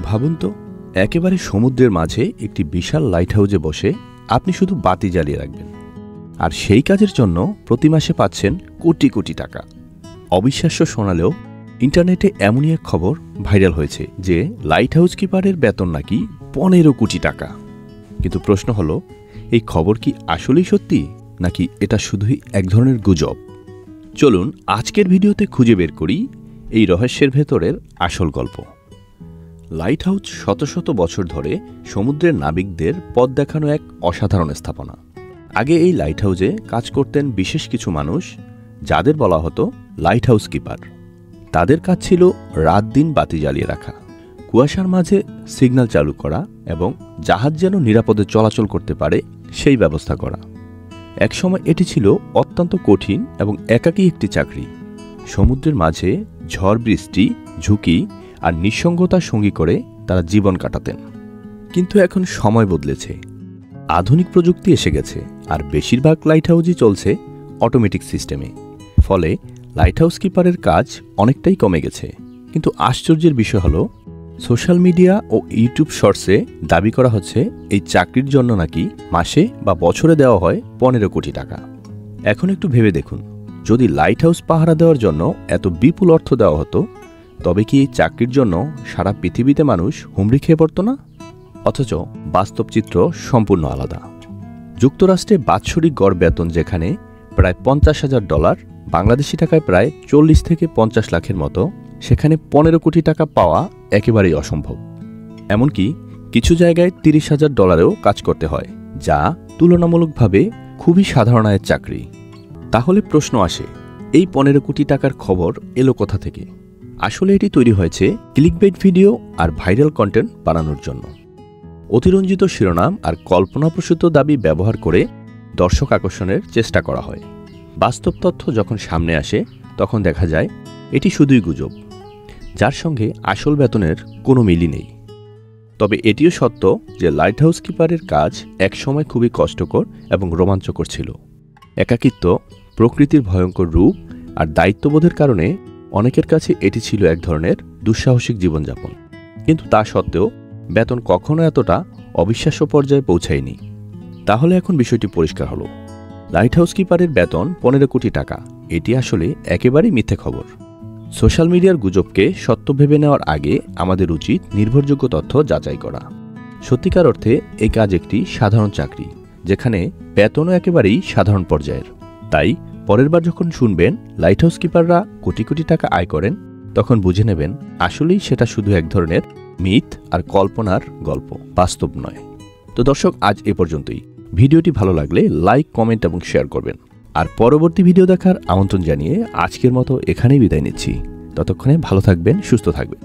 ভাবুন তো, একেবারে সমুদ্রের মাঝে একটি বিশাল লাইট হাউসে বসে আপনি শুধু বাতি জ্বালিয়ে রাখবেন, আর সেই কাজের জন্য প্রতি মাসে পাচ্ছেন কোটি কোটি টাকা। অবিশ্বাস্য শোনালেও ইন্টারনেটে এমনই এক খবর ভাইরাল হয়েছে যে লাইট হাউস কিপারের বেতন নাকি 15 কোটি টাকা। কিন্তু প্রশ্ন হলো, এই খবর কি আসলেই সত্যি, নাকি এটা শুধুই এক ধরনের গুজব? চলুন আজকের ভিডিওতে খুঁজে বের করি এই রহস্যের ভেতরের আসল গল্প। লাইট হাউস শত শত বছর ধরে সমুদ্রের নাবিকদের পথ দেখানো এক অসাধারণ স্থাপনা। আগে এই লাইট হাউসে কাজ করতেন বিশেষ কিছু মানুষ, যাদের বলা হতো লাইট হাউস কিপার। তাদের কাজ ছিল রাত দিন বাতি জ্বালিয়ে রাখা, কুয়াশার মাঝে সিগন্যাল চালু করা এবং জাহাজ যেন নিরাপদে চলাচল করতে পারে সেই ব্যবস্থা করা। একসময় এটি ছিল অত্যন্ত কঠিন এবং একাকী একটি চাকরি। সমুদ্রের মাঝে ঝড় বৃষ্টি, ঝুঁকি আর নিঃসঙ্গতার সঙ্গী করে তারা জীবন কাটাতেন। কিন্তু এখন সময় বদলেছে, আধুনিক প্রযুক্তি এসে গেছে, আর বেশিরভাগ লাইট হাউসই চলছে অটোমেটিক সিস্টেমে। ফলে লাইট হাউস কিপারের কাজ অনেকটাই কমে গেছে। কিন্তু আশ্চর্যের বিষয় হলো, সোশ্যাল মিডিয়া ও ইউটিউব শর্টসে দাবি করা হচ্ছে এই চাকরির জন্য নাকি মাসে বা বছরে দেওয়া হয় 15 কোটি টাকা। এখন একটু ভেবে দেখুন, যদি লাইট হাউস পাহারা দেওয়ার জন্য এত বিপুল অর্থ দেওয়া হতো, তবে কি এই চাকরির জন্য সারা পৃথিবীতে মানুষ হুমড়ি খেয়ে পড়ত না? অথচ বাস্তব চিত্র সম্পূর্ণ আলাদা। যুক্তরাষ্ট্রে বাৎসরিক গড় বেতন যেখানে প্রায় $50,000, বাংলাদেশি টাকায় প্রায় 40 থেকে 50 লাখের মতো, সেখানে 15 কোটি টাকা পাওয়া একেবারেই অসম্ভব। এমনকি কিছু জায়গায় $30,000-এও কাজ করতে হয়, যা তুলনামূলকভাবে খুবই সাধারণ আয়ের চাকরি। তাহলে প্রশ্ন আসে, এই 15 কোটি টাকার খবর এলো কোথা থেকে? আসলে এটি তৈরি হয়েছে ক্লিকবেট ভিডিও আর ভাইরাল কন্টেন্ট বানানোর জন্য। অতিরঞ্জিত শিরোনাম আর কল্পনাপ্রসূত দাবি ব্যবহার করে দর্শক আকর্ষণের চেষ্টা করা হয়। বাস্তব তথ্য যখন সামনে আসে, তখন দেখা যায় এটি শুধুই গুজব, যার সঙ্গে আসল বেতনের কোনো মিলই নেই। তবে এটিও সত্য যে লাইট হাউস কিপারের কাজ একসময় খুবই কষ্টকর এবং রোমাঞ্চকর ছিল। একাকিত্ব, প্রকৃতির ভয়ঙ্কর রূপ আর দায়িত্ববোধের কারণে অনেকের কাছে এটি ছিল এক ধরনের দুঃসাহসিক জীবনযাপন। কিন্তু তা সত্ত্বেও বেতন কখনো এতটা অবিশ্বাস্য পর্যায়ে পৌঁছায়নি। তাহলে এখন বিষয়টি পরিষ্কার হলো, লাইট হাউস কিপারের বেতন 15 কোটি টাকা এটি আসলে একেবারেই মিথ্যে খবর। সোশ্যাল মিডিয়ার গুজবকে সত্য ভেবে নেওয়ার আগে আমাদের উচিত নির্ভরযোগ্য তথ্য যাচাই করা। সত্যিকার অর্থে এই কাজ একটি সাধারণ চাকরি, যেখানে বেতনও একেবারেই সাধারণ পর্যায়ের। তাই পরের বার যখন শুনবেন লাইট হাউস কিপাররা কোটি কোটি টাকা আয় করেন, তখন বুঝে নেবেন আসলেই সেটা শুধু এক ধরনের মিথ আর কল্পনার গল্প, বাস্তব নয়। তো দর্শক, আজ এ পর্যন্তই। ভিডিওটি ভালো লাগলে লাইক, কমেন্ট এবং শেয়ার করবেন। আর পরবর্তী ভিডিও দেখার আমন্ত্রণ জানিয়ে আজকের মতো এখানেই বিদায় নিচ্ছি। ততক্ষণে ভালো থাকবেন, সুস্থ থাকবেন।